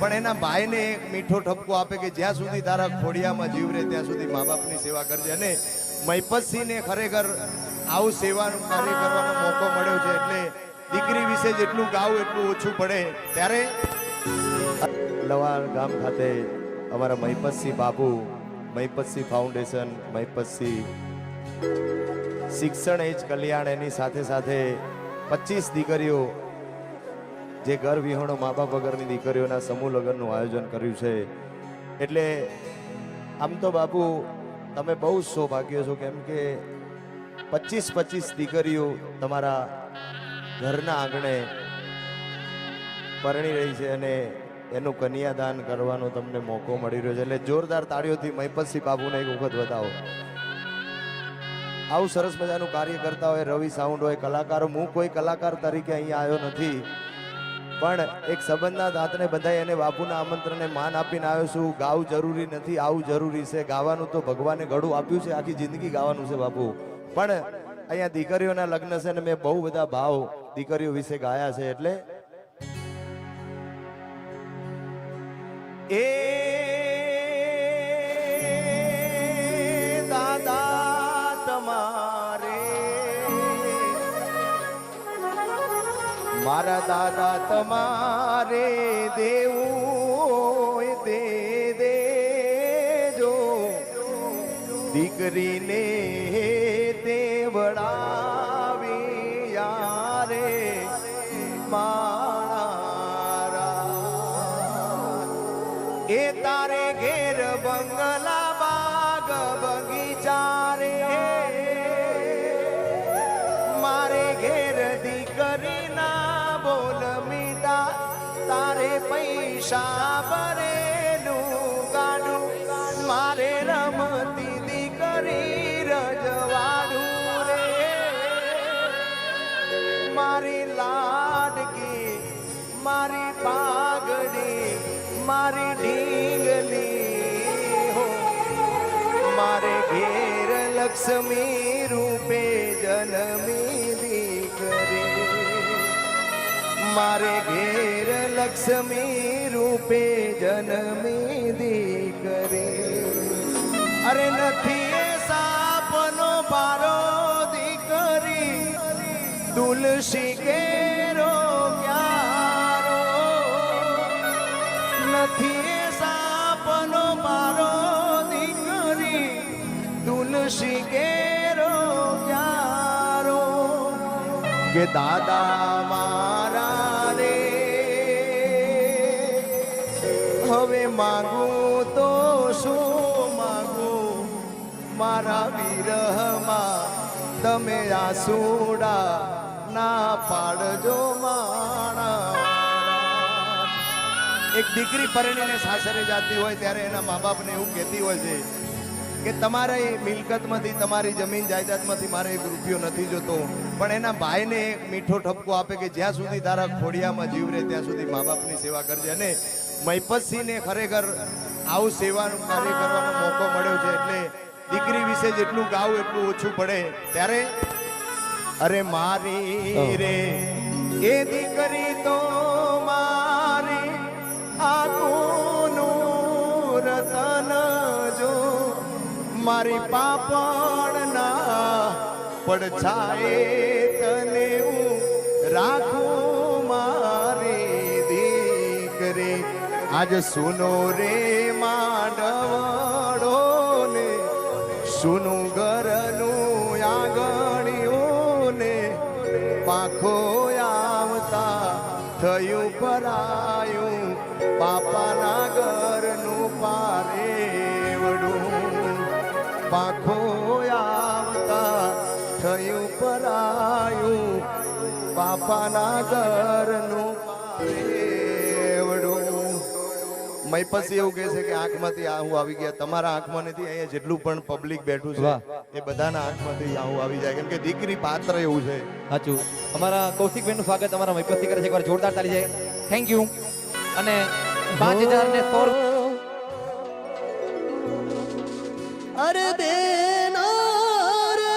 પણ એના ભાઈને એક મીઠો ઠપકો આપે કે જ્યાં સુધી તારા ખોડિયામાં જીવ રહે ત્યાં સુધી મા બાપની સેવા કરજે. અને મહિપતસિંહને ખરેખર આવું સેવાનું કાર્ય કરવાનો મોકો મળ્યો છે એટલે દીકરી વિશે જેટલું ગાવું એટલું ઓછું પડે. ત્યારે લવાણ ગામ ખાતે અમારા મહિપતસિંહ બાબુ, મહિપતસિંહ ફાઉન્ડેશન, મહિપતસિંહ શિક્ષણ એજ કલ્યાણ, એની સાથે સાથે 25 દીકરીઓ જે ઘર વિહોણો મા બાપ વગરની દીકરીઓના સમૂહ લગ્નનું આયોજન કર્યું છે. એટલે આમ તો બાપુ તમે બહુ સૌભાગ્ય છો, કેમ કે 25 દીકરીઓ તમારા ઘરના આંગણે પરણી રહી છે અને એનું કન્યાદાન કરવાનો તમને મોકો મળી રહ્યો છે. એટલે જોરદાર તાળીઓથી મહિપતસિંહ બાબુને એક વખત બતાવો. આવું સરસ મજાનું કાર્ય કરતા હોય રવિ સાઉન્ડ હોય, કલાકારો. હું કોઈ કલાકાર તરીકે અહીંયા આવ્યો નથી, પણ એક સંબંધના દાંતને બધાય એને બાપુના આમંત્રણને માન આપીને આવ્યો છું. ગાવું જરૂરી નથી, આવું જરૂરી છે. ગાવાનું તો ભગવાને ગળું આપ્યું છે, આખી જિંદગી ગાવાનું છે બાપુ. પણ અહીંયા દીકરીઓના લગ્ન છે ને મેં બહુ બધા ભાવ દીકરીઓ વિશે ગાયા છે. એટલે એ દાદા તમારે, મારા દાદા તમારે દેવું દે દેજો, દીકરીને દેવડાવી યારે મારા. એ તારે ઘેર બંગલા બાગ બગીચા રે, મારે ઘેર દીકરીના બોલ મીઠા, તારે પૈસા ભરેલું ગાડું, મારે રમતી દીકરી રજવાડું રે, મારી લાડકી, મારી પાઘડી, મારી ઢીંગલી હો, મારે ઘેર લક્ષ્મી રૂપે જન્મી દીકરી, મારે ઘેર લક્ષ્મી રૂપે જન્મી દીકરી. અરે નથી એ સાપનો પારો દીકરી, તુલસી કેરો ક્યારો, નથી એ સાપનો પારો દીકરી, તુલસી કેરો ક્યારો. કે દાદા મારા રે હવે માગું તો શું માગું, મારા વિરહમાં તમે આસુડા ના પાડજો માણા. એક દીકરી પરણીને સાસરે જાતી હોય ત્યારે એના મા બાપને એવું કહેતી હોય છે કે તમારા મિલકતમાંથી, તમારી જમીન જાયદાદમાંથી મારે એક રૂપિયો નથી જોતો, પણ એના ભાઈને એક મીઠો ઠપકો આપે કે જ્યાં સુધી તારા ખોડિયામાં જીવ રહે ત્યાં સુધી મા બાપની સેવા કરજે. અને મહિપતસિંહને ખરેખર આવું સેવાનું કાર્ય કરવાનો મોકો મળ્યો છે એટલે દીકરી વિશે જેટલું ગાવું એટલું ઓછું પડે. ત્યારે અરે મારી રે એ દીકરી તો મારી આંખોનું રતન જો, મારી પાપણના પડછાએ તને હું રાખું મારી દીકરી. આજ સુનો રે માંડવડો ને, સુનું ઘરનું આંગણિયું ને, પાંખો આવતા થયું પરાયું, બાપાના ઘરનું પારેવડું, પાંખો આવતા થયું પરાયું, બાપાના ઘરનું પારેવડું. મહિપતસિંહ એવું કહે છે કે આંખમાંથી આહું આવી ગયા. તમારા આંખમાં નથી, અહીંયા જેટલું પણ પબ્લિક બેઠું છે એ બધાના આંખમાંથી આહું આવી જાય, કેમ કે દીકરી પાત્ર એવું છે. સાચું. અમારા કૌશિકભાઈ નું સ્વાગત અમારા મહિપતસિંહ કરે છે, એકવાર જોરદાર તાળી જાય. Thank you. અને 5000 ને 100 અરે બેનો રે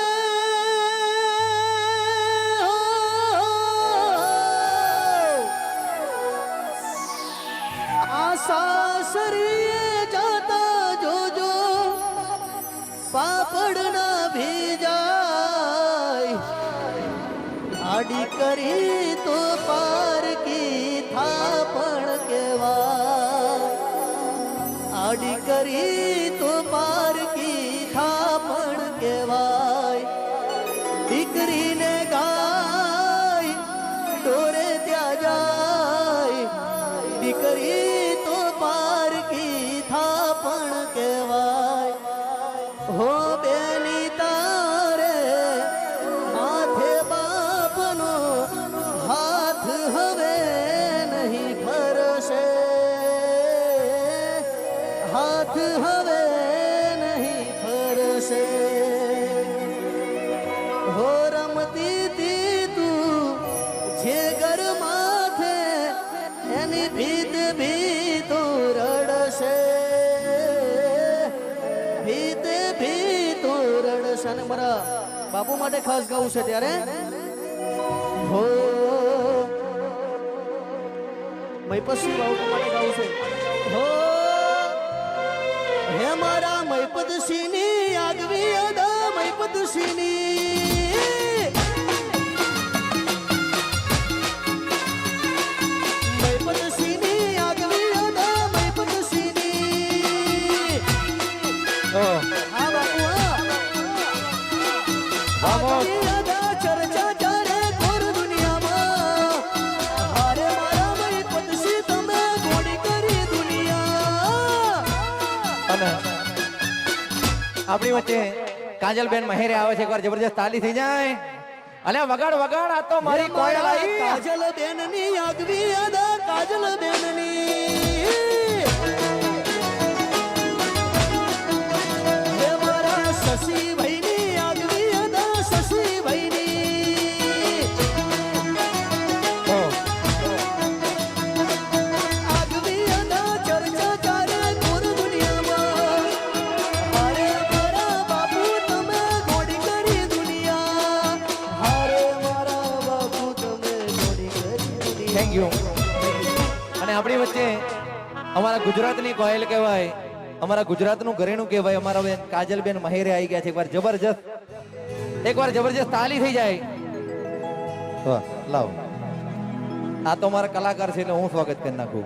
આ સાસરીએ જાતા જોજો પાપડ ના ભીજાય આડી કરી તો પારકી થાપણ કેવાય આડી કરી તો પારકી થાપણ કેવાય દીકરીને ગાય ડોરે ત્યાં જાય દીકરી તો પારકી થાપણ કેવાય હો બેની તારે માથે બાપનો હાથ હવે નહીં ફરશે હાથ હવે નહીં ફરશે હો રમતી તી તું જે ઘર માથે એની ભીત ભીતો રડશે ભીતે ભીતો રડશે અને મારા બાપુ માટે ખાસ ગાવું છે ત્યારે હો મૈપતસિંહ બાપુ માટે ગાવું છે હો હે મારા મૈપતસિંહની આગવી અદા મૈપતસિંહની મૈપતસિંહની આગવી અદા મૈપતસિંહની ઓહ, હા બાપુ હા વાહ, વાહ. આગવી અદા ચર્ચા ચારે ઘોર દુનિયામાં હારે મારા મૈપતસિંહ તમે ગોળી કરી દુનિયા અને આપણી વચ્ચે કાજલબેન મહેરે આવે છે, એકવાર જબરજસ્ત તાલી થઈ જાય. અલે વગાડ વગાડ, આ તો મારી કોયલ આવી. કાજલ બેનની આગવી અદા કાજલ બેનની હે મારા શશીભાઈની આગવી અદા શશીભાઈની ઓહ, આગવી અદા ચર્ચા ચારે ઘોર દુનિયામાં હારે મારા બાપુ તમે ગોળી કરી દુનિયા હારે મારા બાપુ તમે ગોળી કરી દુનિયા થેન્ક યુ. અને આપણી વચ્ચે અમારા ગુજરાતની કોયલ કહેવાય, અમારા ગુજરાતનું ઘરેણું કહેવાય, અમારા બેન કાજલબેન મહેરે આવી ગયા છે. એકવાર જબરજસ્ત તાલી થઈ જાય. વાહ, લાવ. આ તો મારા કલાકાર છે એટલે હું સ્વાગત કરી નાખું.